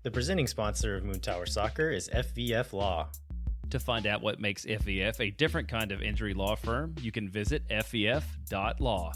The presenting sponsor of Moon Tower Soccer is FVF Law. To find out what makes FVF a different kind of injury law firm, you can visit fvf.law.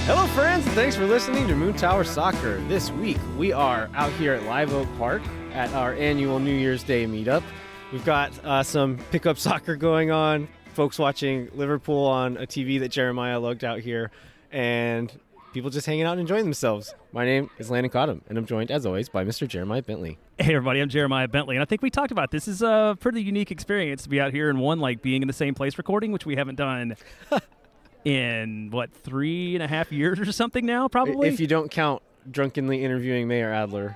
Hello, friends. Thanks for listening to Moon Tower Soccer. This week, we are out here at Live Oak Park at our annual New Year's Day meetup. We've got some pickup soccer going on, folks watching Liverpool on a TV that Jeremiah lugged out here, and people just hanging out and enjoying themselves. My name is Landon Cottom, and I'm joined, as always, by Mr. Jeremiah Bentley. Hey, everybody. I'm Jeremiah Bentley, and I think we talked about this is a pretty unique experience to be out here and being in the same place recording, which we haven't done in, 3.5 years or something now, probably? If you don't count drunkenly interviewing Mayor Adler.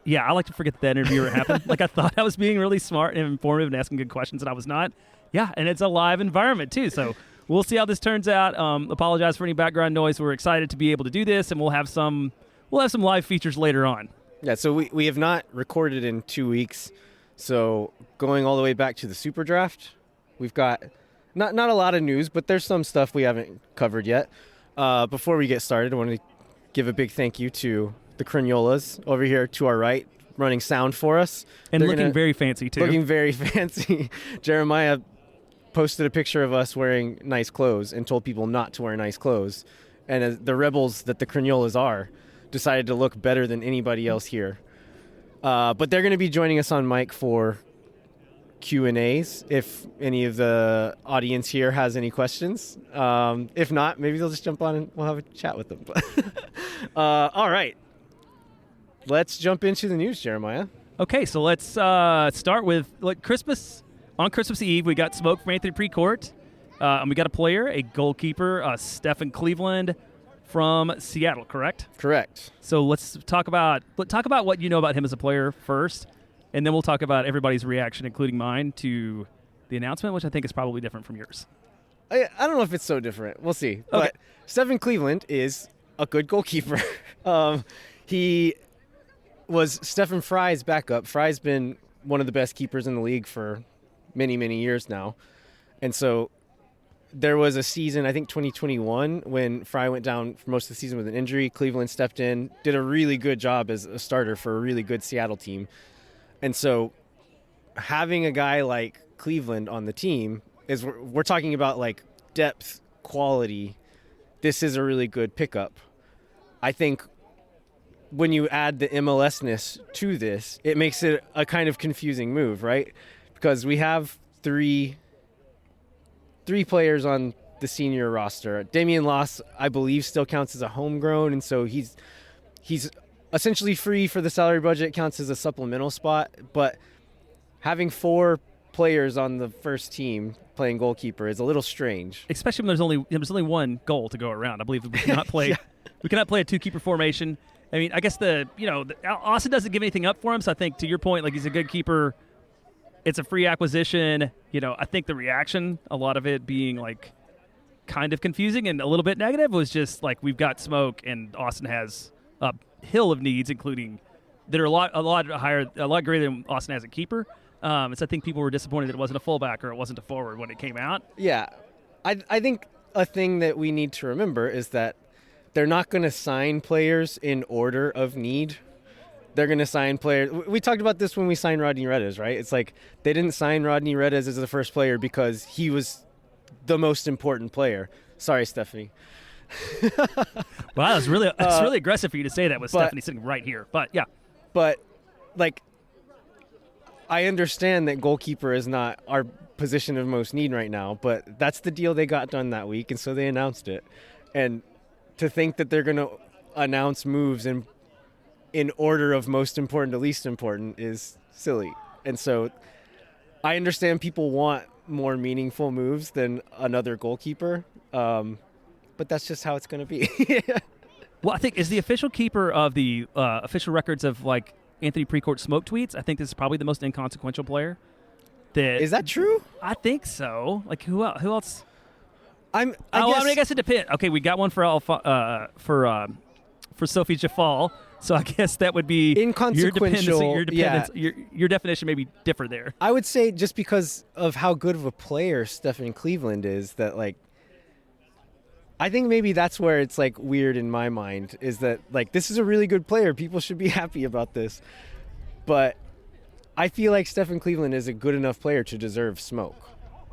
Yeah, I like to forget that interview ever happened. I thought I was being really smart and informative and asking good questions, and I was not. Yeah, and it's a live environment, too, so we'll see how this turns out. Apologize for any background noise. We're excited to be able to do this, and we'll have some live features later on. Yeah, so we have not recorded in 2 weeks. So going all the way back to the SuperDraft, we've got not a lot of news, but there's some stuff we haven't covered yet. Before we get started, I want to give a big thank you to the Crugnolas over here to our right, running sound for us. And looking very fancy, too. Looking very fancy. Jeremiah posted a picture of us wearing nice clothes and told people not to wear nice clothes. And as the rebels that the Crugnolas are, decided to look better than anybody else here. But they're going to be joining us on mic for Q&As if any of the audience here has any questions. If not, maybe they'll just jump on and we'll have a chat with them. All right. Let's jump into the news, Jeremiah. Okay, so let's start with Christmas. On Christmas Eve, we got smoke from Anthony Precourt, and we got a player, a goalkeeper, Stephen Cleveland from Seattle, correct? Correct. So let's talk about what you know about him as a player first, and then we'll talk about everybody's reaction, including mine, to the announcement, which I think is probably different from yours. I don't know if it's so different. We'll see. Okay. But Stephen Cleveland is a good goalkeeper. He was Stephen Fry's backup. Fry's been one of the best keepers in the league for many, many years now. And so there was a season, I think 2021, when Fry went down for most of the season with an injury. Cleveland stepped in, did a really good job as a starter for a really good Seattle team. And so having a guy like Cleveland on the team is, we're talking about depth, quality. This is a really good pickup. I think when you add the MLS-ness to this, it makes it a kind of confusing move, right? Because we have three players on the senior roster. Damian Loss, I believe, still counts as a homegrown, and so he's essentially free for the salary budget, counts as a supplemental spot. But having 4 players on the first team playing goalkeeper is a little strange, especially when there's only one goal to go around. I believe we cannot play yeah. We cannot play a 2-keeper formation. I mean, I guess Austin doesn't give anything up for him, so I think to your point, he's a good keeper. It's a free acquisition. I think the reaction, a lot of it being kind of confusing and a little bit negative, was just we've got smoke and Austin has a hill of needs, including that are a lot greater than Austin has a keeper. And so I think people were disappointed that it wasn't a fullback or it wasn't a forward when it came out. Yeah, I think a thing that we need to remember is that they're not going to sign players in order of need. They're going to sign players. We talked about this when we signed Rodney Redes, right? It's they didn't sign Rodney Redes as the first player because he was the most important player. Sorry, Stephanie. Wow, that's really aggressive for you to say that with Stephanie sitting right here. But yeah. But I understand that goalkeeper is not our position of most need right now, but that's the deal they got done that week, and so they announced it. And to think that they're going to announce moves in order of most important to least important is silly. And so I understand people want more meaningful moves than another goalkeeper, but that's just how it's going to be. Well, I think is the official keeper of the official records of Anthony Precourt smoke tweets. I think this is probably the most inconsequential player. Is that true? I think so. Who else? I guess it depends. Okay, we got one for Sophie Jafal. So I guess that would be inconsequential. Your definition may be different there. I would say just because of how good of a player Stephen Cleveland is, that I think maybe that's where it's like weird in my mind, is that like this is a really good player. People should be happy about this. But I feel like Stephen Cleveland is a good enough player to deserve smoke.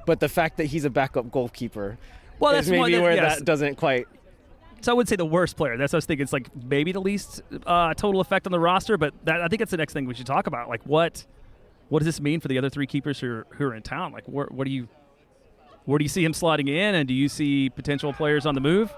But the fact that he's a backup goalkeeper is maybe where that doesn't quite. So I would say the worst player. That's what I was thinking. It's like maybe the least total effect on the roster, but I think that's the next thing we should talk about. Like what does this mean for the other three keepers who are in town? Like where do you see him slotting in, and do you see potential players on the move?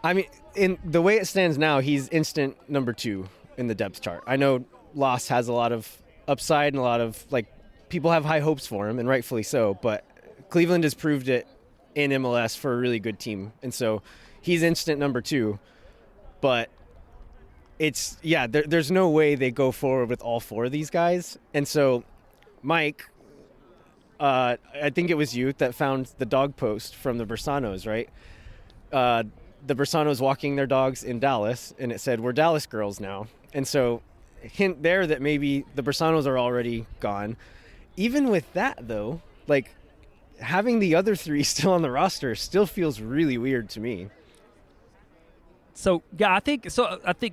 I mean, in the way it stands now, he's instant number 2 in the depth chart. I know Loss has a lot of upside and a lot of, like, people have high hopes for him, and rightfully so, but Cleveland has proved it in MLS for a really good team. And so he's instant number 2, but there's no way they go forward with all 4 of these guys. And so Mike, I think it was you that found the dog post from the Bersanos, right? The Bersanos walking their dogs in Dallas, and it said, "We're Dallas girls now." And so hint there that maybe the Bersanos are already gone. Even with that, though, like, having the other 3 still on the roster still feels really weird to me. So, yeah, I think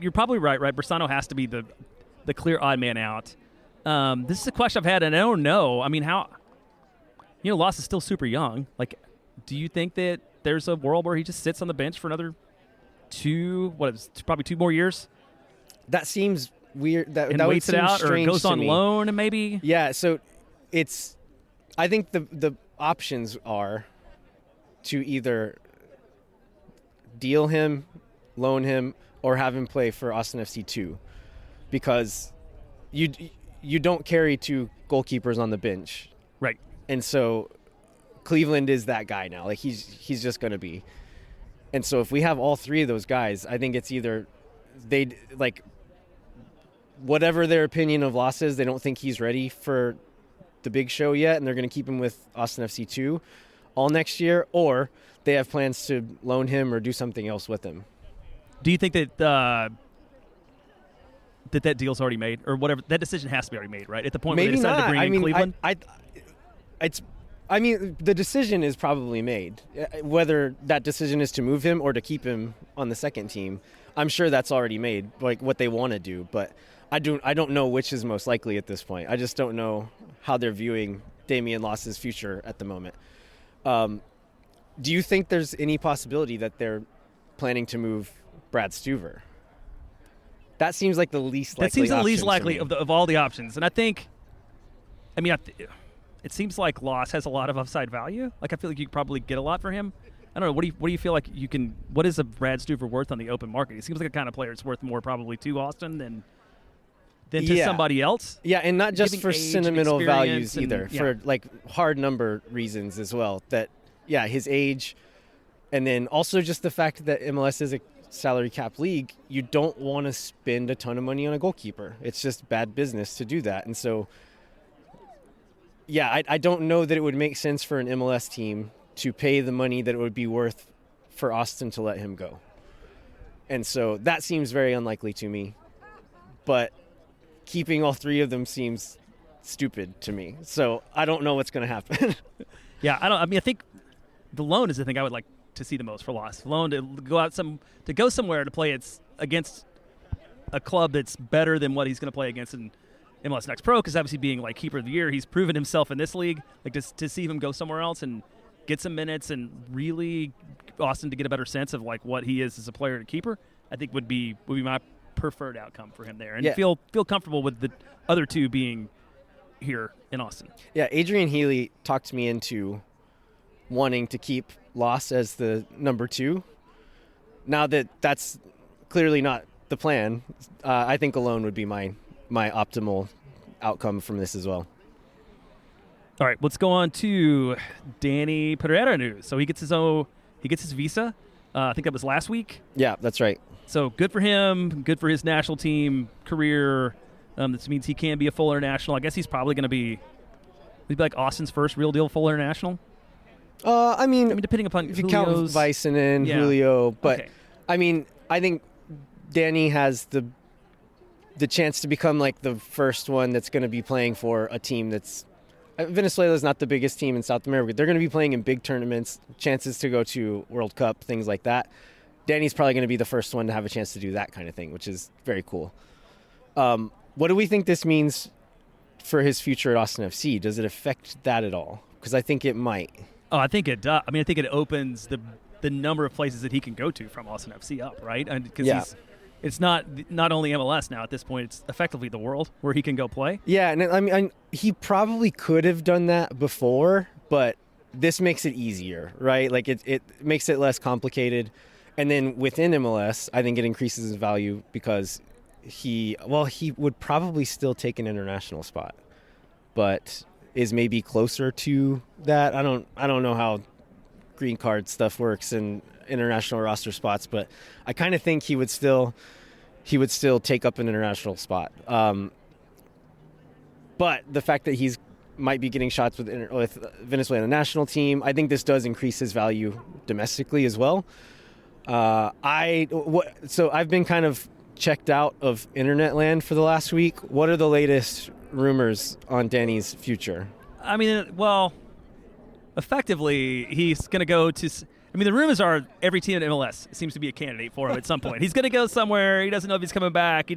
you're probably right? Bersano has to be the clear odd man out. This is a question I've had, and I don't know. I mean, Loss is still super young. Like, do you think that there's a world where he just sits on the bench for another probably 2 more years? That seems weird. That waits would seem it out, or goes on me. Loan, maybe. Yeah. So I think the options are to either deal him, loan him, or have him play for Austin FC 2, because you don't carry 2 goalkeepers on the bench, right? And so Cleveland is that guy now. Like he's just going to be. And so if we have all 3 of those guys, I think it's either they, like, whatever their opinion of Loss is, they don't think he's ready for the big show yet, and they're going to keep him with Austin FC 2 all next year, or they have plans to loan him or do something else with him. Do you think that that deal's already made, or whatever? That decision has to be already made, right? At the point where they decided to bring in Cleveland? I mean, the decision is probably made. Whether that decision is to move him or to keep him on the second team, I'm sure that's already made, like what they want to do. But I don't know which is most likely at this point. I just don't know how they're viewing Damian Loss's future at the moment. Do you think there's any possibility that they're planning to move Brad Stuver? That seems like the least likely. That seems the least likely of of all the options. And I think, it seems like Loss has a lot of upside value. Like, I feel like you could probably get a lot for him. I don't know. What do you feel like you can? What is a Brad Stuver worth on the open market? He seems like a kind of player that's worth more probably to Austin than to somebody else. Yeah, and not just for sentimental values either, yeah. for like hard number reasons as well. That his age, and then also just the fact that MLS is a salary cap league. You don't want to spend a ton of money on a goalkeeper. It's just bad business to do that, and so. Yeah, I don't know that it would make sense for an MLS team to pay the money that it would be worth for Austin to let him go. And so that seems very unlikely to me. But keeping all 3 of them seems stupid to me. So I don't know what's going to happen. Yeah, I think the loan is the thing I would like to see the most for Loss. Loan to go somewhere to play against a club that's better than what he's going to play against in MLS Next Pro, because obviously being like keeper of the year, he's proven himself in this league. Like to see him go somewhere else and get some minutes and really Austin to get a better sense of like what he is as a player and a keeper, I think would be my preferred outcome for him there, and feel comfortable with the other 2 being here in Austin. Yeah, Adrian Healy talked me into wanting to keep Loss as the number 2. Now that's clearly not the plan, I think a loan would be my optimal outcome from this as well. All right, let's go on to Dani Pereira news. So he gets his visa. I think that was last week. Yeah, that's right. So good for him. Good for his national team career. This means he can be a full international. I guess he's probably going to be like Austin's first real deal full international. I mean, depending upon if you count Vicenen, Julio, but okay. I mean, I think Dani has the chance to become like the first one that's going to be playing for a team that's Venezuela is not the biggest team in South America. They're going to be playing in big tournaments, chances to go to World Cup, things like that. Dani's probably going to be the first one to have a chance to do that kind of thing, which is very cool. What do we think this means for his future at Austin FC? Does it affect that at all? Because I think it might. Oh, I think it does. I mean, I think it opens the number of places that he can go to from Austin FC up, right? Because it's not only MLS now at this point. It's effectively the world where he can go play. Yeah, and I mean, he probably could have done that before, but this makes it easier, right? Like it makes it less complicated. And then within MLS, I think it increases his value because he would probably still take an international spot, but is maybe closer to that. I don't know how green card stuff works in international roster spots, but I kind of think he would still take up an international spot. But the fact that he's might be getting shots with Venezuela national team, I think this does increase his value domestically as well. So I've been kind of checked out of internet land for the last week. What are the latest rumors on Dani's future? I mean, well, effectively, he's going to go to. I mean, the rumors are every team in MLS seems to be a candidate for him at some point. He's going to go somewhere. He doesn't know if he's coming back.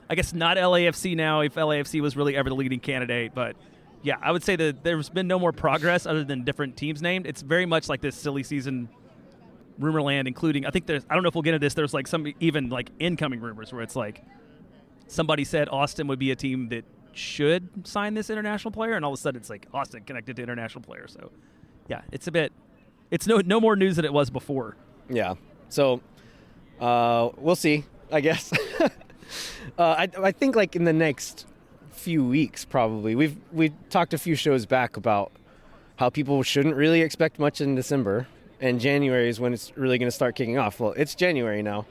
I guess not LAFC now. If LAFC was really ever the leading candidate, but yeah, I would say that there's been no more progress other than different teams named. It's very much like this silly season rumor land, including I don't know if we'll get into this. There's like some even like incoming rumors where it's like somebody said Austin would be a team that should sign this international player, and all of a sudden it's like Austin connected to international player. So yeah, it's no more news than it was before. Yeah. So we'll see, I guess. I think like in the next few weeks probably. We talked a few shows back about how people shouldn't really expect much in December, and January is when it's really going to start kicking off. Well, it's January now.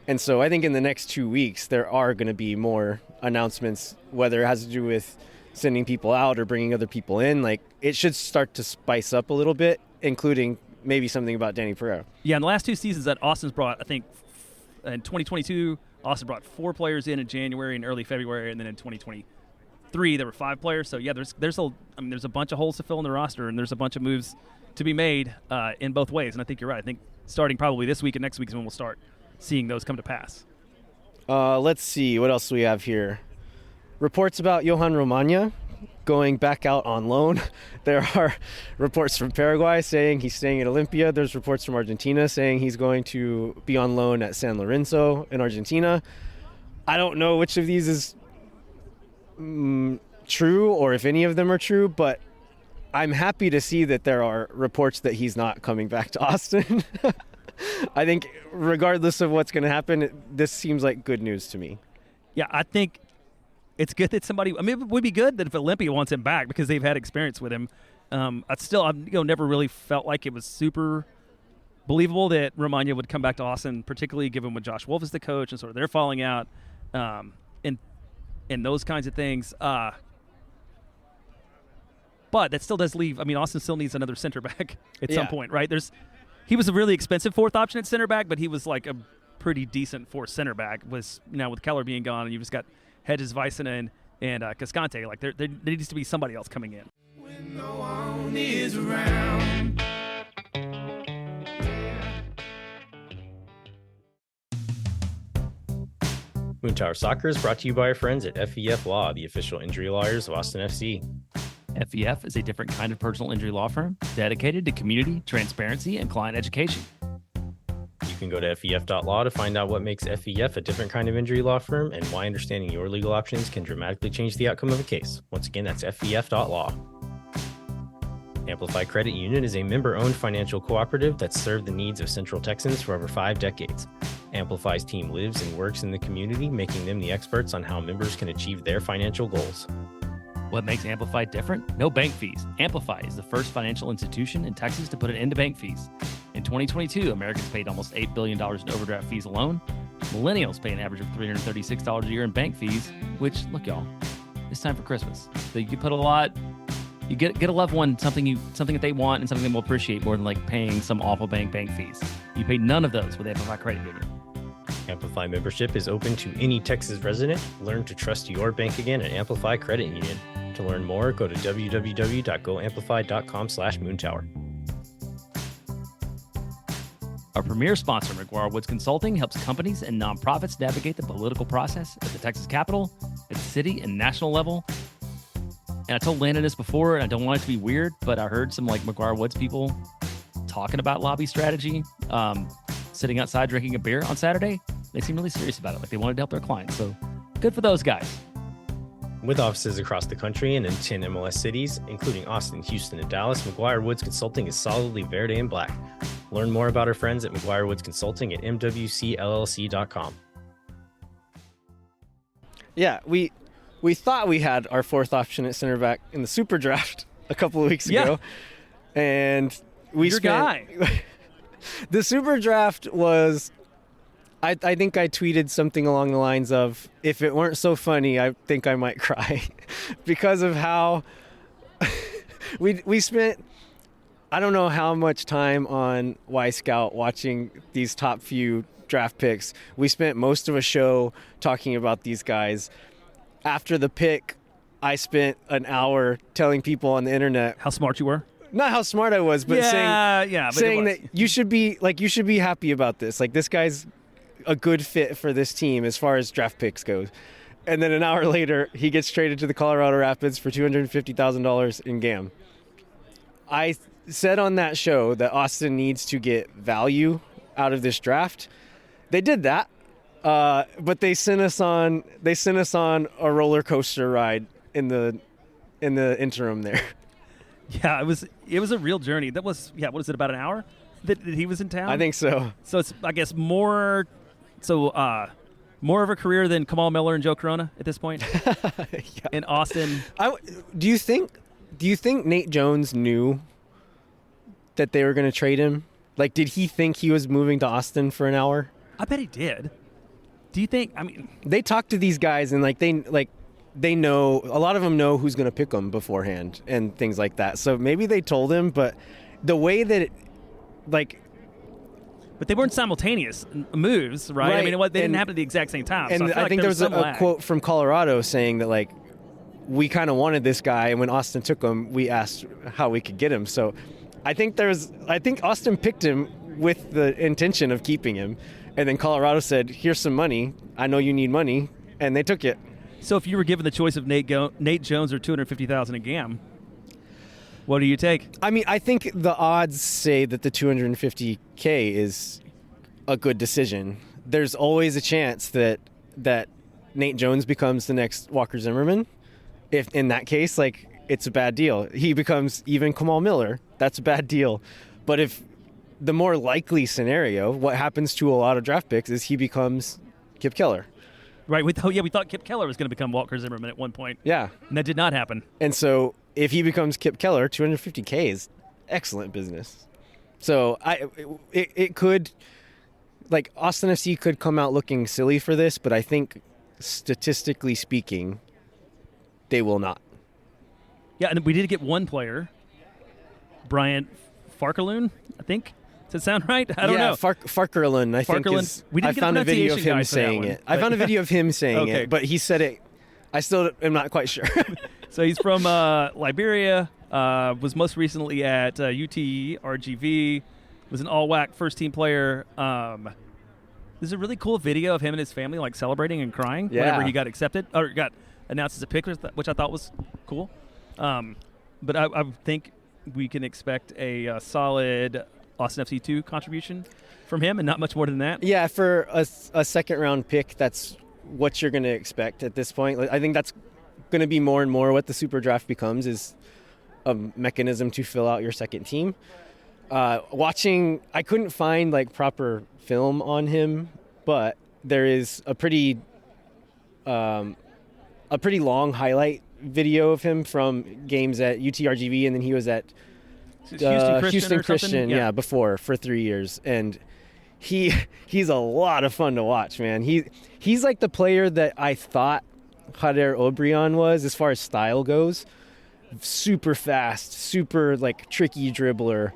And so I think in the next 2 weeks there are going to be more announcements, whether it has to do with sending people out or bringing other people in. Like it should start to spice up a little bit, including maybe something about Dani Pereira. Yeah, in the last two seasons that Austin's brought, I think in 2022, Austin brought 4 players in January and early February, and then in 2023 there were 5 players. So yeah, there's a bunch of holes to fill in the roster, and there's a bunch of moves to be made in both ways. And I think you're right. I think starting probably this week and next week is when we'll start seeing those come to pass. Let's see. What else do we have here? Reports about Johan Romaña going back out on loan. There are reports from Paraguay saying he's staying at Olympia. There's reports from Argentina saying he's going to be on loan at San Lorenzo in Argentina. I don't know which of these is true or if any of them are true, but I'm happy to see that there are reports that he's not coming back to Austin. I think regardless of what's going to happen, this seems like good news to me. Yeah, I think it's good that somebody. I mean, it would be good that if Olympia wants him back because they've had experience with him. I've never really felt like it was super believable that Romaña would come back to Austin, particularly given when Josh Wolf is the coach and sort of they're falling out, and those kinds of things. But that still does leave. I mean, Austin still needs another center back at some point, right? He was a really expensive fourth option at center back, but he was like a pretty decent fourth center back. Was now with Keller being gone, and you've just got Hedges, Vicena, and Cascante. Like there needs to be somebody else coming in. When no one is around. Moon Tower Soccer is brought to you by our friends at FVF Law, the official injury lawyers of Austin FC. FVF is a different kind of personal injury law firm dedicated to community, transparency, and client education. You can go to FVF.law to find out what makes FVF a different kind of injury law firm and why understanding your legal options can dramatically change the outcome of a case. Once again, that's FVF.law. Amplify Credit Union is a member-owned financial cooperative that's served the needs of Central Texans for over 5 decades. Amplify's team lives and works in the community, making them the experts on how members can achieve their financial goals. What makes Amplify different? No bank fees. Amplify is the first financial institution in Texas to put an end to bank fees. In 2022, Americans paid almost $8 billion in overdraft fees alone. Millennials pay an average of $336 a year in bank fees, which, look, y'all, it's time for Christmas. So you put a lot, you get a loved one something that they want and something they will appreciate more than like paying some awful bank fees. You pay none of those with Amplify Credit Union. Amplify membership is open to any Texas resident. Learn to trust your bank again at Amplify Credit Union. To learn more, go to www.goamplified.com/moontower. Our premier sponsor, McGuire Woods Consulting, helps companies and nonprofits navigate the political process at the Texas Capitol, at the city and national level. And I told Landon this before, and I don't want it to be weird, but I heard some like McGuire Woods people talking about lobby strategy, sitting outside drinking a beer on Saturday. They seem really serious about it, like they wanted to help their clients. So good for those guys. With offices across the country and in 10 MLS cities, including Austin, Houston, and Dallas, McGuire Woods Consulting is solidly verde and black. Learn more about our friends at McGuire Woods Consulting at mwcllc.com. Yeah, we thought we had our fourth option at center back in the super draft a couple of weeks ago. And we Your spent, guy. The super draft was, I think I tweeted something along the lines of, if it weren't so funny, I think I might cry because of how we spent, I don't know how much time on Y Scout watching these top few draft picks. We spent most of a show talking about these guys. After the pick, I spent an hour telling people on the internet How smart you were. not how smart I was, but saying but that you should be happy about this. Like, this guy's a good fit for this team as far as draft picks goes. And then an hour later, he gets traded to the Colorado Rapids for $250,000 in GAM. I said on that show that Austin needs to get value out of this draft. They did that, but they sent us on a roller coaster ride in the interim there. Yeah, it was a real journey. That was, what is it, about an hour that he was in town? I think so. So it's, I guess, more of a career than Kamal Miller and Joe Corona at this point in Austin. Do you think Nate Jones knew that they were going to trade him? Like, did he think he was moving to Austin for an hour? I bet he did. Do you think? I mean, they talk to these guys and they know, a lot of them know who's going to pick them beforehand and things like that. So maybe they told him, but the way that but they weren't simultaneous moves, right? I mean, they didn't happen at the exact same time. And so I think there was a quote from Colorado saying that, like, we kind of wanted this guy, and when Austin took him, we asked how we could get him. So I think Austin picked him with the intention of keeping him, and then Colorado said, "Here's some money. I know you need money," and they took it. So if you were given the choice of Nate Jones or $250,000 a GAM, what do you take? I mean, I think the odds say that the $250K is a good decision. There's always a chance that Nate Jones becomes the next Walker Zimmerman. If in that case, like, it's a bad deal. He becomes even Kamal Miller. That's a bad deal. But if the more likely scenario, what happens to a lot of draft picks is he becomes Kip Keller. Right. We thought Kip Keller was going to become Walker Zimmerman at one point. Yeah. And that did not happen. And so if he becomes Kip Keller, $250K is excellent business. So it could, like, Austin FC could come out looking silly for this, but I think statistically speaking, they will not. Yeah, and we did get one player, Brian Farkerloon, I think. Does that sound right? I don't know. Farkerlund, I think is. I found a video of him saying it. I found a video of him saying it, but he said it. I still am not quite sure. So he's from Liberia, was most recently at UT RGV, was an all-WAC first-team player. There's a really cool video of him and his family, like, celebrating and crying whenever he got accepted or got announced as a pick, which I thought was cool. But I think we can expect a solid Austin FC 2 contribution from him, and not much more than that. Yeah, for a second-round pick, that's what you're going to expect at this point. I think that's going to be more and more what the Super Draft becomes, is a mechanism to fill out your second team. Watching, I couldn't find, like, proper film on him, but there is a pretty long highlight video of him from games at UTRGV, and then he was at Houston Christian, before, for 3 years, and he's a lot of fun to watch, man. He's like the player that I thought Jader Obrian was as far as style goes. Super fast, super, like, tricky dribbler.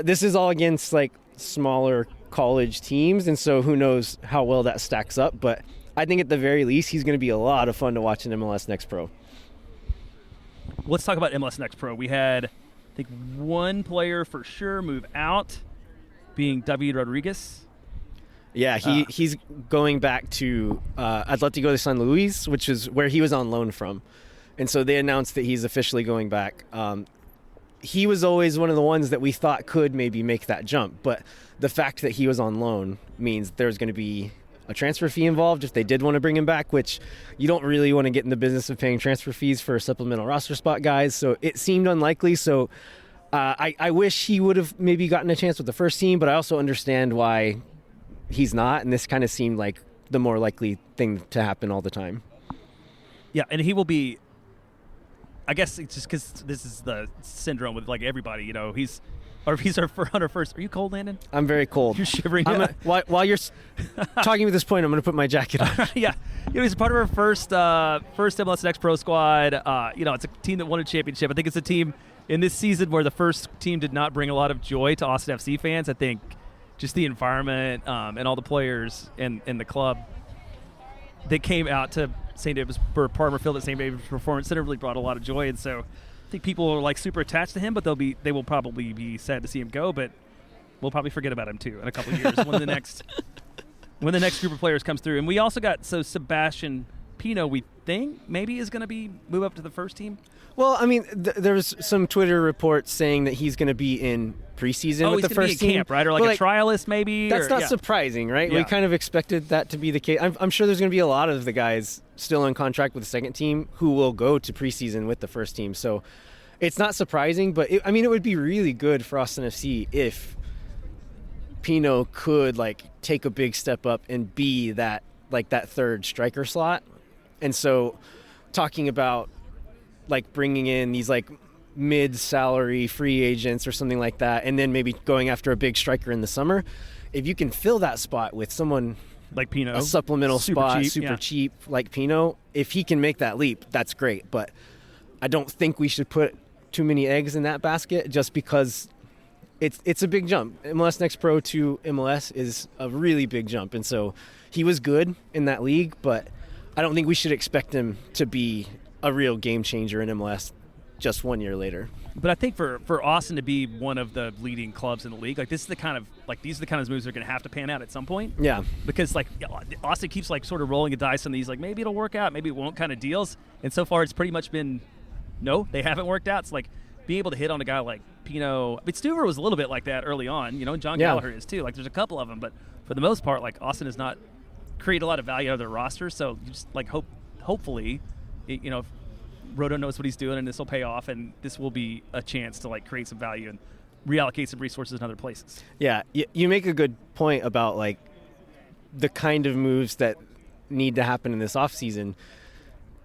This is all against, like, smaller college teams, and so who knows how well that stacks up, but I think at the very least he's going to be a lot of fun to watch in MLS Next Pro. let's talk about MLS Next Pro. We had, I think, one player for sure move out, being David Rodriguez. Yeah, he's going back to Atlético de San Luis, which is where he was on loan from. And so they announced that he's officially going back. He was always one of the ones that we thought could maybe make that jump. But the fact that he was on loan means there's going to be a transfer fee involved if they did want to bring him back, which you don't really want to get in the business of paying transfer fees for supplemental roster spot guys. So it seemed unlikely. So I wish he would have maybe gotten a chance with the first team, but I also understand why he's not. And this kind of seemed like the more likely thing to happen all the time. Yeah, and he will be, I guess it's just because this is the syndrome with like everybody, you know, he's our first. Are you cold, Landon? I'm very cold. You're shivering. While you're talking at this point, I'm going to put my jacket on. Yeah, you know, he's part of our first MLS Next Pro squad. You know, it's a team that won a championship. I think it's a team in this season where the first team did not bring a lot of joy to Austin FC fans. I think just the environment and all the players and the club that came out to St. David's for Palmer Field at St. David's Performance Center really brought a lot of joy, and so I think people are like super attached to him, but they will probably be sad to see him go, but we'll probably forget about him too in a couple of years when the next group of players comes through. And we also got Sebastian Pino, we think maybe is going to move up to the first team. Well, I mean, there was some Twitter reports saying that he's going to be in preseason with the first team, camp, right? Or like a trialist, maybe. That's not surprising, right? Yeah. We kind of expected that to be the case. I'm sure there's going to be a lot of the guys still in contract with the second team who will go to preseason with the first team. So it's not surprising, but it would be really good for Austin FC if Pino could like take a big step up and be that third striker slot. And so talking about like bringing in these like mid-salary free agents or something like that, and then maybe going after a big striker in the summer, if you can fill that spot with someone like Pino, a supplemental spot, super cheap like Pino, if he can make that leap, that's great. But I don't think we should put too many eggs in that basket just because it's a big jump. MLS Next Pro to MLS is a really big jump, and so he was good in that league, but I don't think we should expect him to be a real game changer in MLS just 1 year later. But I think for Austin to be one of the leading clubs in the league, like these are the kind of moves that are going to have to pan out at some point. Yeah. Because like Austin keeps like sort of rolling the dice on these, like maybe it'll work out, maybe it won't kind of deals. And so far it's pretty much been no, they haven't worked out. It's like being able to hit on a guy like Pino. I mean, Stuver was a little bit like that early on, you know, and John Gallagher is too. Like there's a couple of them, but for the most part, like Austin has not created a lot of value out of their roster. So you just like hopefully, you know, Roto knows what he's doing, and this will pay off, and this will be a chance to like create some value and reallocate some resources in other places. Yeah, you make a good point about like the kind of moves that need to happen in this offseason.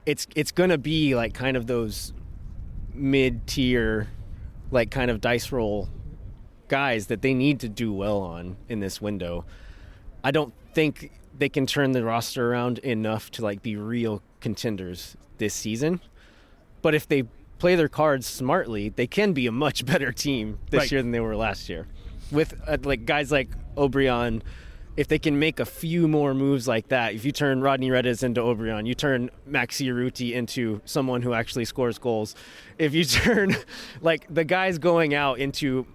It's going to be like kind of those mid-tier, like kind of dice roll guys that they need to do well on in this window. I don't think they can turn the roster around enough to like be real contenders this season. But if they play their cards smartly, they can be a much better team this year than they were last year. With like guys like Obrian, if they can make a few more moves like that, if you turn Rodney Redes into Obrian, you turn Maxi Arruti into someone who actually scores goals. If you turn like the guys going out into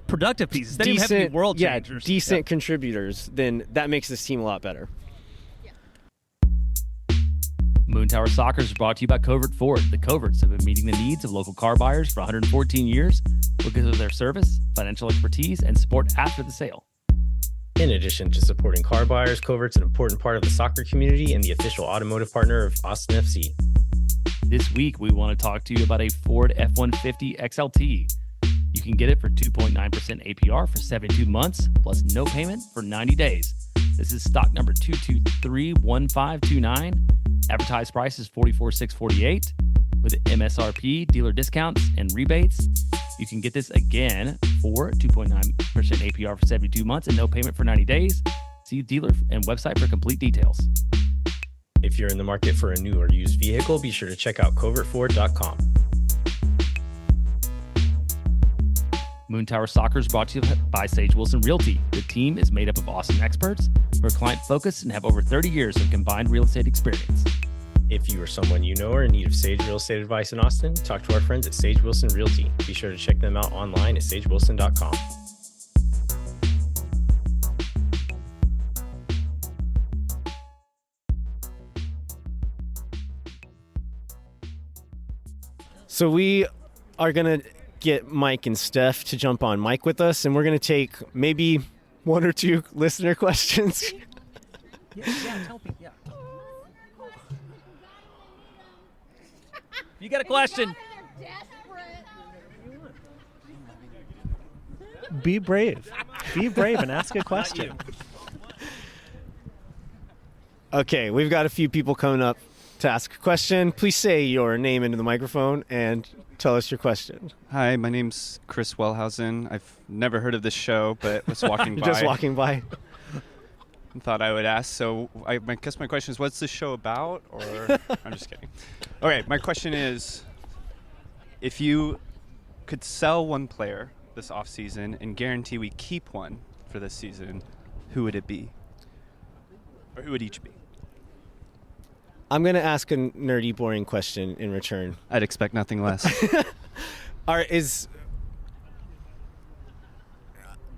productive pieces, they don't even have to be world changers. Decent contributors, then that makes this team a lot better. Moon Tower Soccer is brought to you by Covert Ford. The Coverts have been meeting the needs of local car buyers for 114 years because of their service, financial expertise, and support after the sale. In addition to supporting car buyers, Covert's an important part of the soccer community and the official automotive partner of Austin FC. This week, we want to talk to you about a Ford F-150 XLT. You can get it for 2.9% APR for 72 months, plus no payment for 90 days. This is stock number 2231529. Advertised price is $44,648. With MSRP, dealer discounts, and rebates, you can get this again for 2.9% APR for 72 months and no payment for 90 days. See dealer and website for complete details. If you're in the market for a new or used vehicle, be sure to check out covertford.com. Moon Tower Soccer is brought to you by Sage Wilson Realty. The team is made up of Austin experts who are client-focused and have over 30 years of combined real estate experience. If you or someone you know are in need of Sage Real Estate advice in Austin, talk to our friends at Sage Wilson Realty. Be sure to check them out online at sagewilson.com. So we are going to get Mike and Steph to jump on mic with us, and we're going to take maybe one or two listener questions. Yeah, tell me. Yeah. You got a question? Be brave. Be brave and ask a question. Okay, we've got a few people coming up to ask a question. Please say your name into the microphone and tell us your question. Hi, my name's Chris Wellhausen. I've never heard of this show, but was walking by. Just walking by. And thought I would ask. So I guess my question is, what's this show about? Or I'm just kidding. Okay, my question is, if you could sell one player this offseason and guarantee we keep one for this season, who would it be? Or who would each be? I'm going to ask a nerdy, boring question in return. I'd expect nothing less.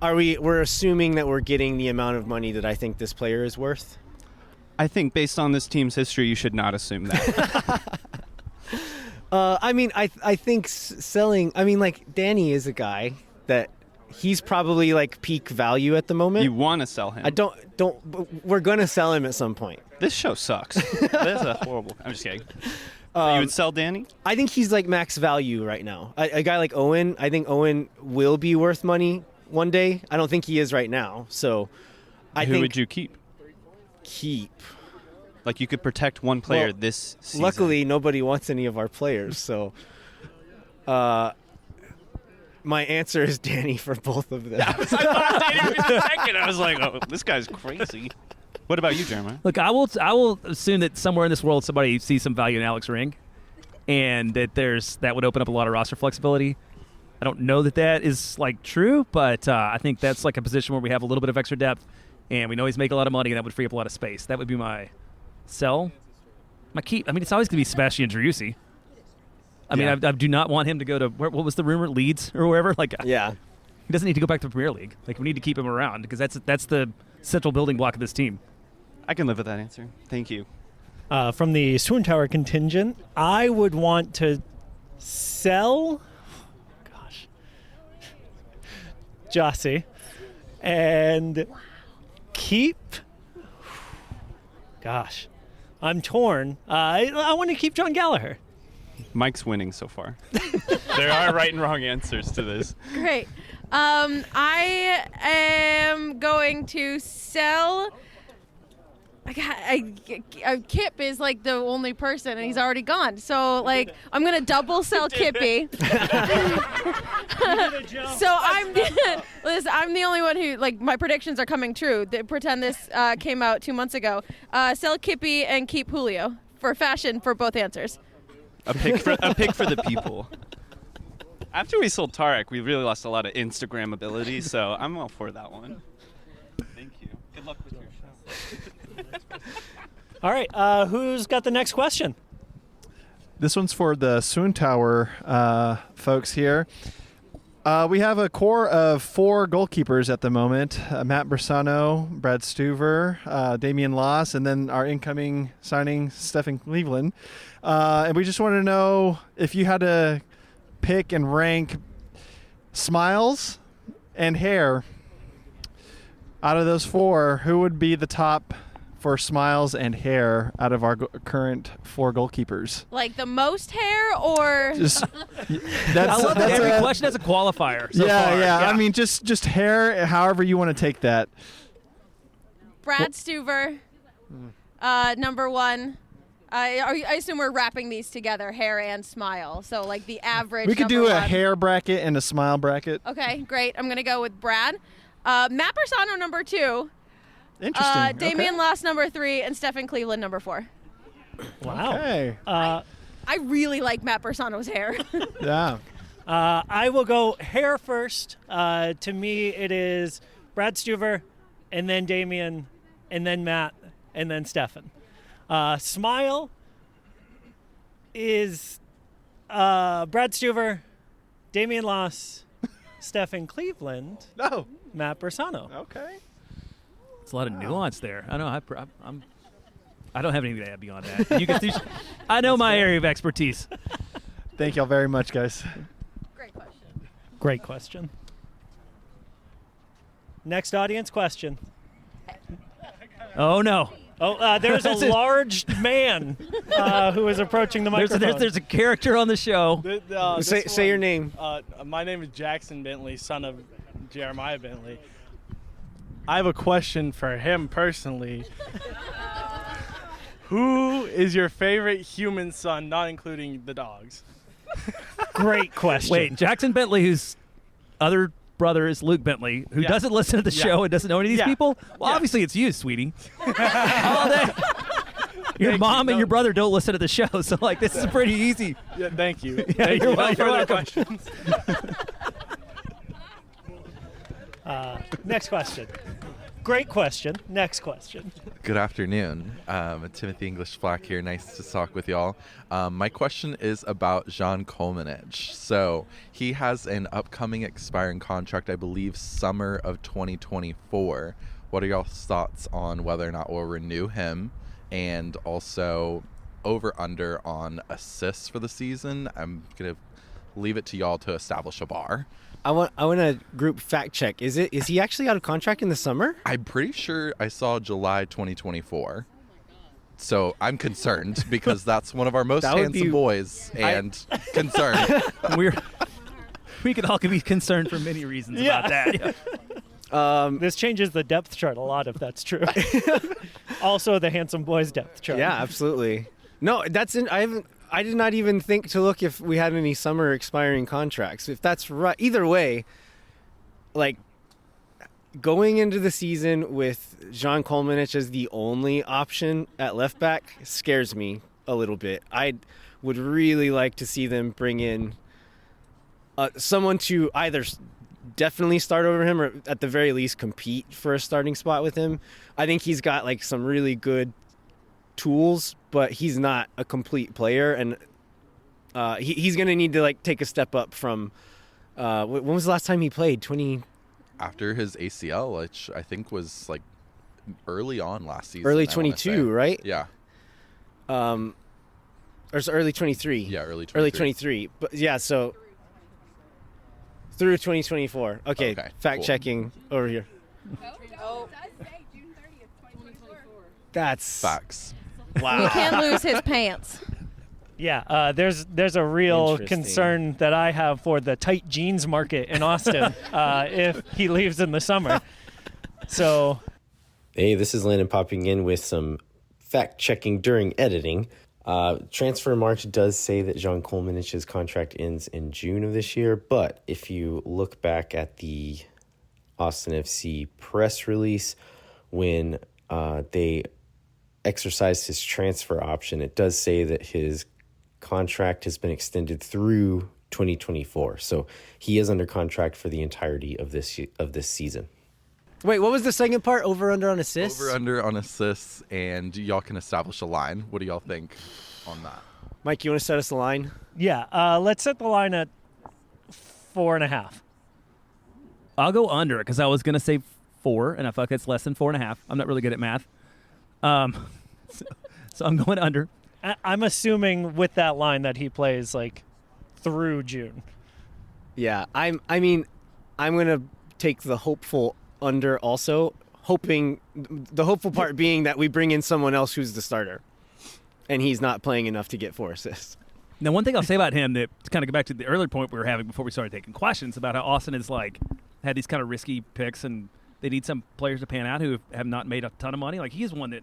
We're assuming that we're getting the amount of money that I think this player is worth? I think based on this team's history, you should not assume that. I think selling. Like Dani is a guy that he's probably like peak value at the moment. You want to sell him. I don't. We're gonna sell him at some point. This show sucks. That's a horrible. I'm just kidding. So you would sell Dani? I think he's like max value right now. A guy like Owen, I think Owen will be worth money one day. I don't think he is right now. So, Who would you keep? Like you could protect one player this season. Luckily, nobody wants any of our players. So, my answer is Dani for both of them. I thought Dani was the second. I was like, oh, this guy's crazy. What about you, Jeremiah? Look, I will assume that somewhere in this world somebody sees some value in Alex Ring, and that would open up a lot of roster flexibility. I don't know that is like true, but I think that's like a position where we have a little bit of extra depth, and we know he's making a lot of money, and that would free up a lot of space. That would be my sell. My keep. I mean, it's always going to be Sebastian Driussi. I mean, I do not want him to go to what was the rumor, Leeds or wherever. Like, yeah, he doesn't need to go back to the Premier League. Like, we need to keep him around because that's the central building block of this team. I can live with that answer. Thank you. From the Swoon Tower contingent, I would want to sell, Jossie, and keep, I'm torn. I want to keep John Gallagher. Mike's winning so far. There are right and wrong answers to this. Great. I am going to sell. Kip is like the only person, and he's already gone. So like, I'm gonna double sell Kippy. So I'm the only one who like my predictions are coming true. Pretend this came out 2 months ago. Sell Kippy and keep Julio for fashion for both answers. A pick for the people. After we sold Tarek, we really lost a lot of Instagram ability, so I'm all for that one. Thank you. Good luck with your show. All right, who's got the next question? This one's for the Swoon Tower folks here. We have a core of 4 goalkeepers at the moment. Matt Bersano, Brad Stuver, Damian Loss, and then our incoming signing, Stephen Cleveland. And we just wanted to know if you had to pick and rank smiles and hair out of those 4, who would be the top for smiles and hair out of our current 4 goalkeepers? Like the most hair, or just I love that every question has a qualifier. So far. Yeah. I mean, just hair, however you want to take that. Brad Stuver, number 1. I assume we're wrapping these together, hair and smile. So like the average. We could do a 1. hair bracket and a smile bracket. Okay, great. I'm gonna go with Brad. Matt Bersano, number 2. Interesting. Damian Loss, number 3, and Stephen Cleveland, number 4. Wow. Okay. I really like Matt Bersano's hair. Yeah. I will go hair first. To me, it is Brad Stuver, and then Damian, and then Matt, and then Stefan. Smile, is Brad Stuver, Damian Loss, Stephen Cleveland, No. Matt Bersano. Okay. It's a lot of nuance there. I know. I don't have anything to add beyond that. You can I know my area of expertise. Thank y'all very much, guys. Great question. Next audience question. Oh no. Oh, there's a large man who is approaching the microphone. There's a character on the show. Say your name. My name is Jackson Bentley, son of Jeremiah Bentley. I have a question for him personally. Who is your favorite human son, not including the dogs? Great question. Wait, Jackson Bentley, whose other brother is Luke Bentley, who doesn't listen to the show and doesn't know any of these people? Well, obviously it's you, sweetie. All day. Your mom and your brother don't listen to the show, so like this is pretty easy. Yeah, thank you. Yeah, Thank you're you. No welcome. further questions. Next question. Great question. Next question. Good afternoon. Timothy English Black here. Nice to talk with y'all. My question is about Jean Kolmanich. So he has an upcoming expiring contract, I believe, summer of 2024. What are y'all's thoughts on whether or not we'll renew him? And also over/under on assists for the season? I'm going to leave it to y'all to establish a bar. I want to group fact check. Is he actually out of contract in the summer? I'm pretty sure I saw July 2024. So I'm concerned because that's one of our most handsome boys and concerned. We could all be concerned for many reasons about that. Yeah. This changes the depth chart a lot if that's true. Also the handsome boys depth chart. Yeah, absolutely. No, I did not even think to look if we had any summer expiring contracts. If that's right, either way, like going into the season with Jean Kolmanich as the only option at left back scares me a little bit. I would really like to see them bring in someone to either definitely start over him or at the very least compete for a starting spot with him. I think he's got like some really good tools, but he's not a complete player, and he's going to need to like take a step up from when was the last time he played? After his ACL, which I think was like early on last season. Early 22, right? Yeah. Or it's early 23. Yeah, early 23. Early 23. But yeah, so through 2024. Okay, fact checking over here. Oh. That's facts. Wow. We can't lose his pants. Yeah, there's a real concern that I have for the tight jeans market in Austin if he leaves in the summer. So, hey, this is Landon popping in with some fact checking during editing. Transfer March does say that Jean Kolmanich's contract ends in June of this year, but if you look back at the Austin FC press release when they exercised his transfer option, it does say that his contract has been extended through 2024. So he is under contract for the entirety of this season. Wait, what was the second part? Over under on assists? Over under on assists, and y'all can establish a line. What do y'all think on that? Mike, you want to set us a line? Yeah, let's set the line at 4.5. I'll go under because I was going to say 4, and I feel like it's less than 4.5. I'm not really good at math. So I'm going under. I'm assuming with that line that he plays like through June. Yeah, I'm going to take the hopeful under also, the hopeful part being that we bring in someone else who's the starter and he's not playing enough to get 4 assists. Now, one thing I'll say about him that to kind of go back to the earlier point we were having before we started taking questions about how Austin is like had these kind of risky picks and they need some players to pan out who have not made a ton of money. Like he's one that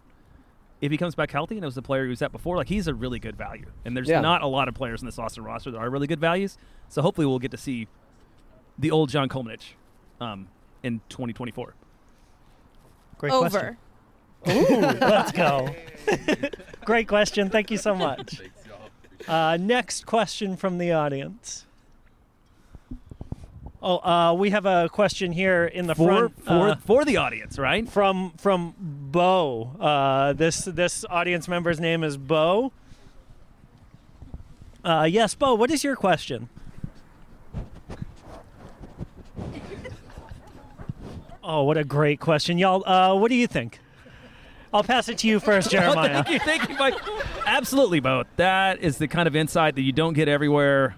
if he comes back healthy and it was the player he was at before, like he's a really good value. And there's not a lot of players in this Austin roster that are really good values. So hopefully we'll get to see the old John Kolmanich in 2024. Great Over. question. Ooh, let's go. Great question. Thank you so much. Next question from the audience. We have a question here in the front for the audience, right? From Bo. This audience member's name is Bo. Yes, Bo, what is your question? Oh, what a great question. Y'all, what do you think? I'll pass it to you first, Jeremiah. Thank you, Mike. Absolutely, Bo. That is the kind of insight that you don't get everywhere.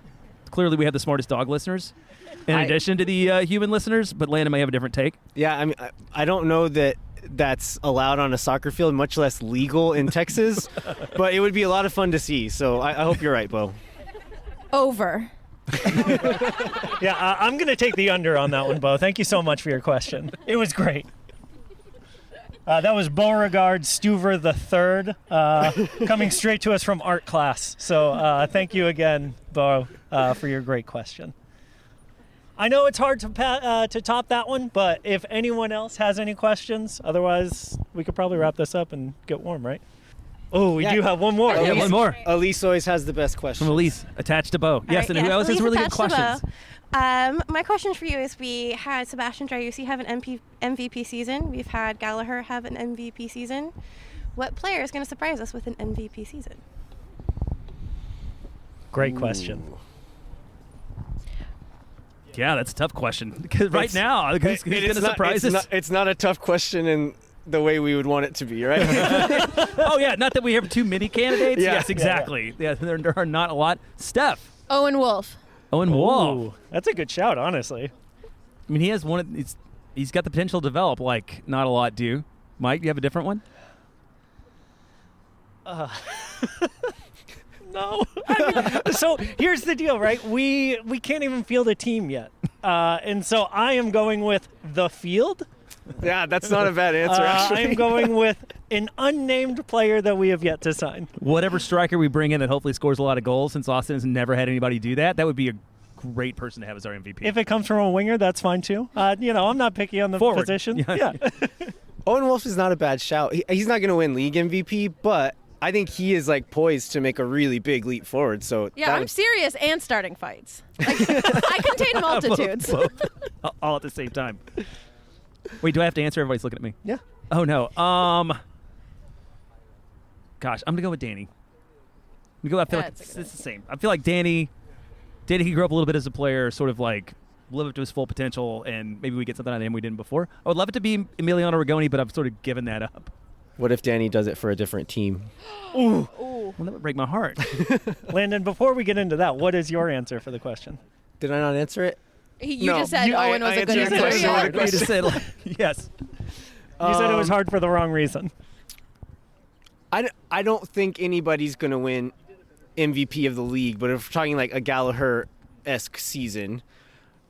Clearly, we have the smartest dog listeners in addition to the human listeners, but Landon may have a different take. Yeah, I mean, I don't know that that's allowed on a soccer field, much less legal in Texas, but it would be a lot of fun to see. So I hope you're right, Bo. Over. Yeah, I'm going to take the under on that one, Bo. Thank you so much for your question. It was great. That was Beauregard Stuver III, coming straight to us from art class. So thank you again, Bo, for your great question. I know it's hard to top that one, but if anyone else has any questions, otherwise we could probably wrap this up and get warm, right? Oh, we do have one more. Yeah, one more. Elise always has the best question. From Elise, attached to Bo. Yes, Right, and who else has Elise really good attached to questions? Bo. My question for you is, we had Sebastian Driussi have an MVP season. We've had Gallagher have an MVP season. What player is going to surprise us with an MVP season? Great question. Yeah, that's a tough question. Because right now, who's going to surprise us? It's not a tough question in the way we would want it to be, right? Oh, yeah, not that we have too many candidates. Yeah. Yes, exactly. Yeah, there are not a lot. Steph. Owen Wolf. Owen Wolf. That's a good shout, honestly. I mean, he has he's got the potential to develop like not a lot do. Mike, do you have a different one? No. So here's the deal, right? We can't even field a team yet. And so I am going with the field. Yeah, that's not a bad answer, actually. I am going with an unnamed player that we have yet to sign. Whatever striker we bring in that hopefully scores a lot of goals, since Austin has never had anybody do that would be a great person to have as our MVP. If it comes from a winger, that's fine too. I'm not picky on the Forward. position. Yeah. Owen Wolf is not a bad shout. He's not going to win league MVP, but I think he is like poised to make a really big leap forward. So Yeah, I'm serious and starting fights. I contain multitudes. Both. All at the same time. Wait, do I have to answer? Everybody's looking at me. Yeah. Oh, no. Gosh, I'm going to go with Danny. I feel like it's the same. I feel like Danny, he grew up a little bit as a player, sort of like live up to his full potential, and maybe we get something out of him we didn't before. I would love it to be Emiliano Rigoni, but I've sort of given that up. What if Danny does it for a different team? Ooh. Well, that would break my heart. Landon, before we get into that, what is your answer for the question? Did I not answer it? You just said Owen was a good answer. You just said, yes. You said it was hard for the wrong reason. I don't think anybody's going to win MVP of the league, but if we're talking like a Gallagher-esque season,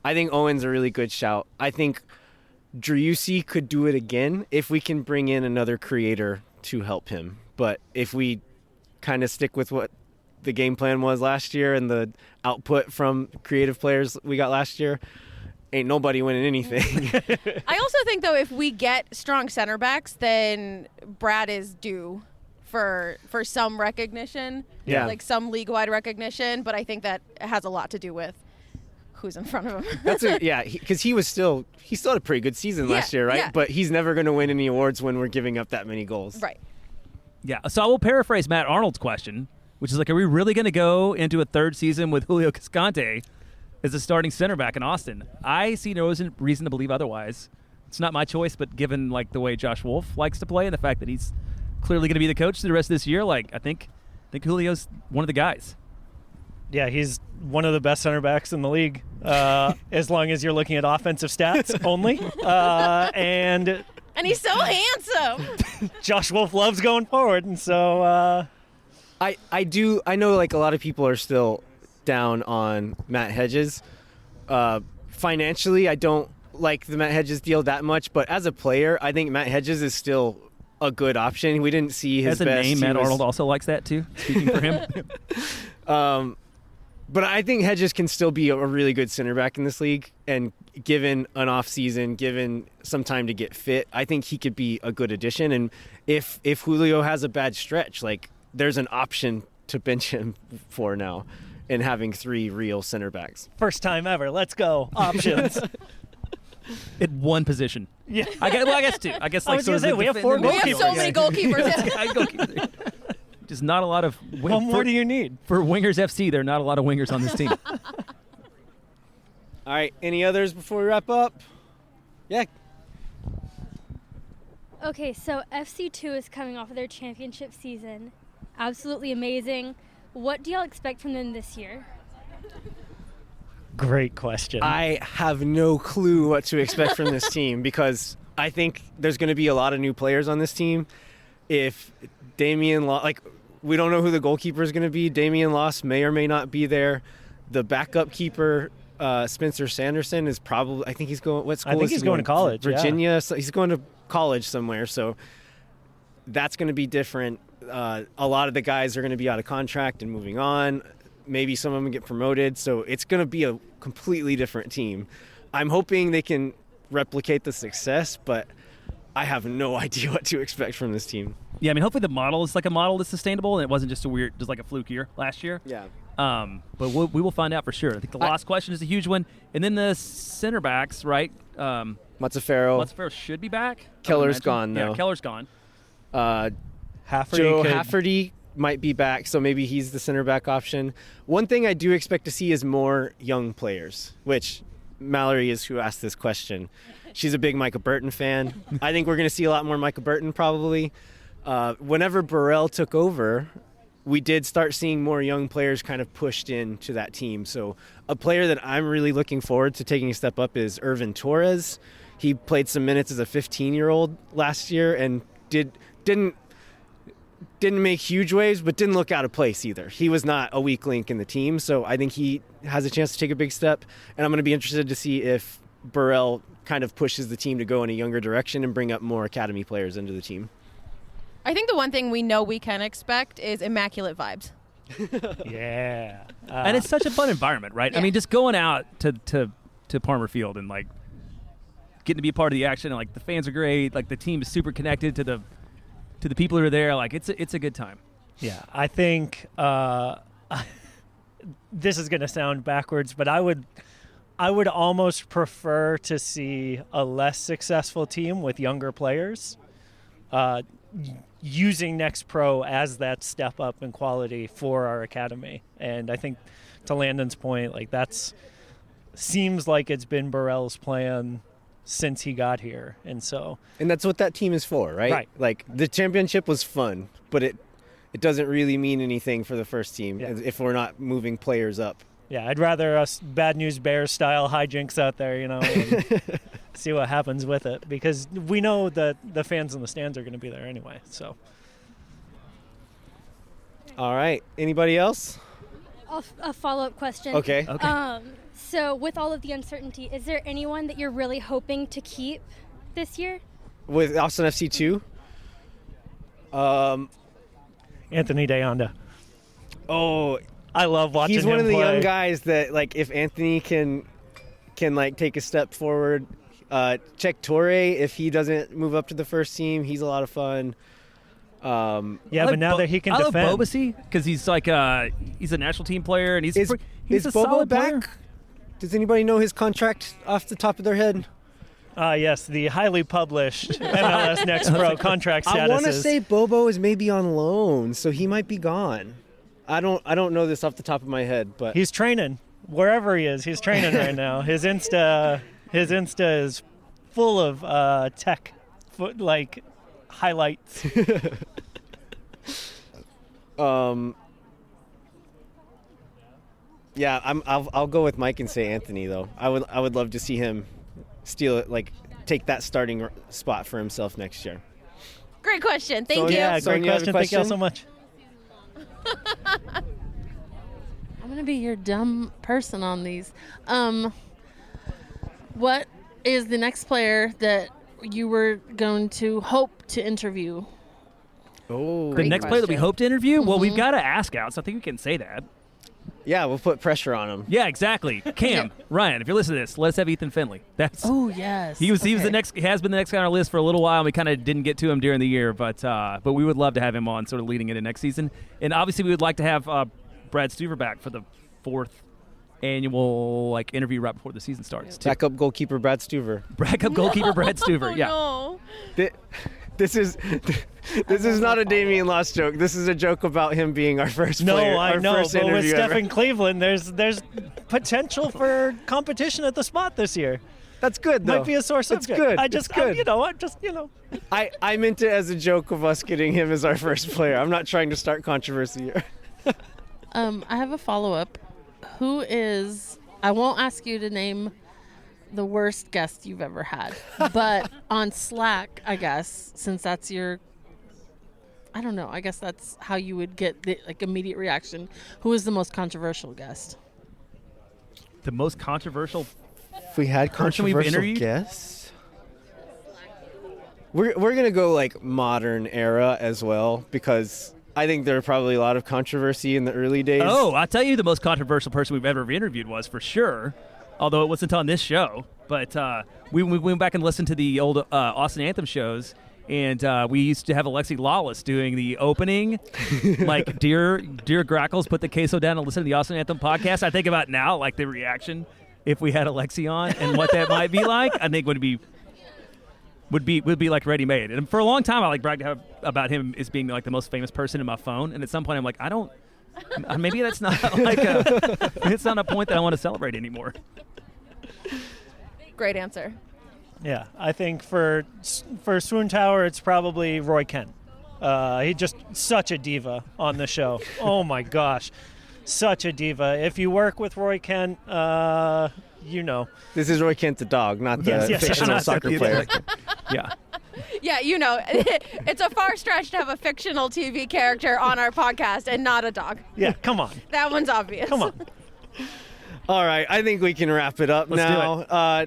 I think Owen's a really good shout. I think Driussi could do it again if we can bring in another creator to help him. But if we kind of stick with what the game plan was last year and the output from creative players we got last year, ain't nobody winning anything. I also think, though, if we get strong center backs, then Brad is due for some recognition, like some league-wide recognition. But I think that has a lot to do with who's in front of him. Because he still had a pretty good season last year, right? Yeah. But he's never going to win any awards when we're giving up that many goals. Right. Yeah, so I will paraphrase Matt Arnold's question, which is like, are we really going to go into a third season with Julio Cascante as a starting center back in Austin? I see no reason to believe otherwise. It's not my choice, but given like the way Josh Wolf likes to play and the fact that he's clearly going to be the coach through the rest of this year, like I think Julio's one of the guys. Yeah, he's one of the best center backs in the league, as long as you're looking at offensive stats only. And he's so handsome. Josh Wolf loves going forward, and so I know like a lot of people are still down on Matt Hedges. Financially, I don't like the Matt Hedges deal that much, but as a player, I think Matt Hedges is still a good option. We didn't see his best. best. As a name, Matt Arnold also likes that too, speaking for him. But I think Hedges can still be a really good center back in this league, and given an off season, given some time to get fit, I think he could be a good addition. And if Julio has a bad stretch, like there's an option to bench him for now, and having three real center backs. First time ever. Let's go. Options. At one position. Yeah. I guess two. I guess I was going to say, we have four goalkeepers. We have so many goalkeepers. Just not a lot of. What more do you need? For Wingers FC, there are not a lot of wingers on this team. All right, any others before we wrap up? Yeah. Okay, so FC2 is coming off of their championship season. Absolutely amazing. What do y'all expect from them this year? Great question. I have no clue what to expect from this team because I think there's going to be a lot of new players on this team. If Damian we don't know who the goalkeeper is going to be. Damian Loss may or may not be there. The backup keeper, Spencer Sanderson, is probably, I think he's going, what school I think is he's he going to college. Virginia. Yeah. So he's going to college somewhere. So that's going to be different. A lot of the guys are going to be out of contract and moving on. Maybe some of them get promoted. So it's going to be a completely different team. I'm hoping they can replicate the success, but I have no idea what to expect from this team. Yeah, I mean, hopefully the model is like a model that's sustainable and it wasn't just like a fluke year last year. Yeah. But we will find out for sure. I think the last question is a huge one. And then the center backs, right? Mazzaferro should be back. Keller's gone, though. Yeah, Keller's gone. Joe Hafferty might be back, so maybe he's the center back option. One thing I do expect to see is more young players, which Mallory is who asked this question. She's a big Micah Burton fan. I think we're going to see a lot more Micah Burton probably. Whenever Burrell took over, we did start seeing more young players kind of pushed into that team. So a player that I'm really looking forward to taking a step up is Irvin Torres. He played some minutes as a 15-year-old last year and didn't make huge waves, but didn't look out of place either. He was not a weak link in the team, so I think he has a chance to take a big step. And I'm going to be interested to see if Burrell kind of pushes the team to go in a younger direction and bring up more academy players into the team. I think the one thing we know we can expect is immaculate vibes. Yeah. And it's such a fun environment, right? Yeah. I mean, just going out to Palmer Field and like getting to be a part of the action, and like the fans are great, like the team is super connected to the people who are there. Like it's a good time. Yeah, I think this is going to sound backwards, but I would almost prefer to see a less successful team with younger players using Next Pro as that step up in quality for our academy. And I think to Landon's point, like seems like it's been Burrell's plan since he got here. And that's what that team is for, right? Right. Like the championship was fun, but it doesn't really mean anything for the first team if we're not moving players up. Yeah, I'd rather us Bad News Bears style hijinks out there, and see what happens with it, because we know that the fans in the stands are going to be there anyway. So, all right, anybody else? A follow-up question. Okay. So with all of the uncertainty, is there anyone that you're really hoping to keep this year? With Austin FC 2? Anthony Deonda. Oh, I love watching him He's one of the play. young guys that, like, if Anthony can like take a step forward. Check Torre, if he doesn't move up to the first team, he's a lot of fun. But now that he can defend. I love Bobacy because he's like he's a national team player and he's Is a Bobo solid back? player. Does anybody know his contract off the top of their head? Yes, the highly published MLS Next Pro contract statuses. I want to say Bobo is maybe on loan, so he might be gone. I don't know this off the top of my head, but he's training wherever he is. He's training right now. His Insta is full of tech, highlights. Yeah, I'll go with Mike and say Anthony though. I would love to see him steal it, like take that starting spot for himself next year. Great question. Thank Sonia, you. Yeah, Sonia, great you have a question. Thank you all question? so much. I'm going to be your dumb person on these. What is the next player that you were going to hope to interview? Oh, The next player that we hope to interview? Well, we've Mhm. got to ask out, so I think we can say that. yeah, we'll put pressure on him. Yeah, exactly. Cam, Ryan, if you're listening to this, let's have Ethan Finley. That's Oh, yes. he was the Okay. next. He has been the next guy on our list for a little while. And we kind of didn't get to him during the year, but we would love to have him on, sort of leading into next season. And obviously, we would like to have Brad Stuver back for the 4th annual interview right before the season starts. too. Backup goalkeeper Brad Stuver. Backup goalkeeper Brad Stuver. Yeah. No. This is not a Damian Loss joke. This is a joke about him being our first player. I know, first but with interview Steph ever. in Cleveland, there's potential for competition at the spot this year. That's good, though. Might be a sore That's subject. good. I just, That's good. I meant it as a joke of us getting him as our first player. I'm not trying to start controversy here. I have a follow-up. Who is... I won't ask you to name the worst guest you've ever had, but on Slack, I guess, since that's your... I don't know. I guess that's how you would get the immediate reaction. Who is the most controversial guest? The most controversial If we had person we've controversial interviewed? guests, we're gonna go like modern era as well, because I think there are probably a lot of controversy in the early days. Oh, I'll tell you the most controversial person we've ever interviewed was, for sure, although it wasn't on this show. But we went back and listened to the old Austin Anthem shows, and we used to have Alexi Lawless doing the opening, like, Dear Grackles, put the queso down and listen to the Austin Anthem podcast. I think about now, like, the reaction if we had Alexi on and what that might be like, I think would be like ready-made. And for a long time, I bragged about him as being like the most famous person in my phone. And at some point, I'm like, maybe that's not it's not a point that I want to celebrate anymore. Great answer. Yeah, I think for Swoon Tower, it's probably Roy Kent. He just such a diva on the show. Oh my gosh, such a diva. If you work with Roy Kent, you know. This is Roy Kent the dog, not the fictional soccer player. Yeah. Yeah, you know, it's a far stretch to have a fictional TV character on our podcast and not a dog. Yeah, come on. That one's obvious. Come on. All right, I think we can wrap it up now.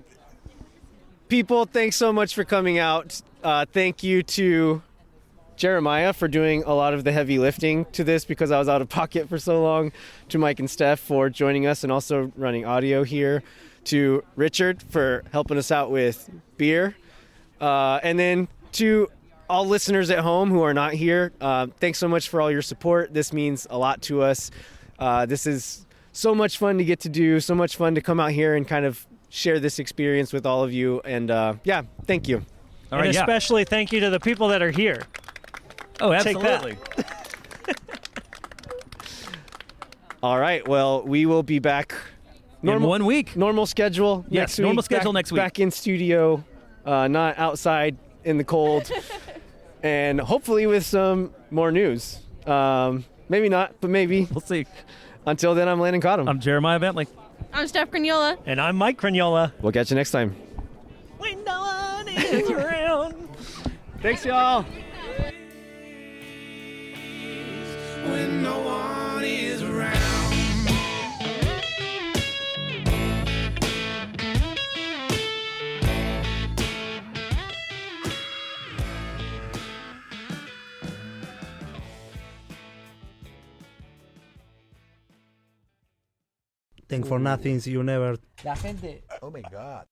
People, thanks so much for coming out. Thank you to Jeremiah for doing a lot of the heavy lifting to this, because I was out of pocket for so long. To Mike and Steph for joining us and also running audio here. To Richard for helping us out with beer. And then to all listeners at home who are not here, thanks so much for all your support. This means a lot to us. This is so much fun to get to do, so much fun to come out here and kind of share this experience with all of you. And thank you. All right, and especially thank you to the people that are here. Oh, absolutely. All right, well, we will be back in 1 week. Normal schedule next week. Normal schedule next week. Back in studio, not outside in the cold. And hopefully with some more news. Maybe not, but maybe. We'll see. Until then, I'm Landon Cottom. I'm Jeremiah Bentley. I'm Steph Crugnola. And I'm Mike Crugnola. We'll catch you next time. When no one is around. Thanks, y'all. When no one is around. Thank for nothing, see you never. La gente. Oh my God.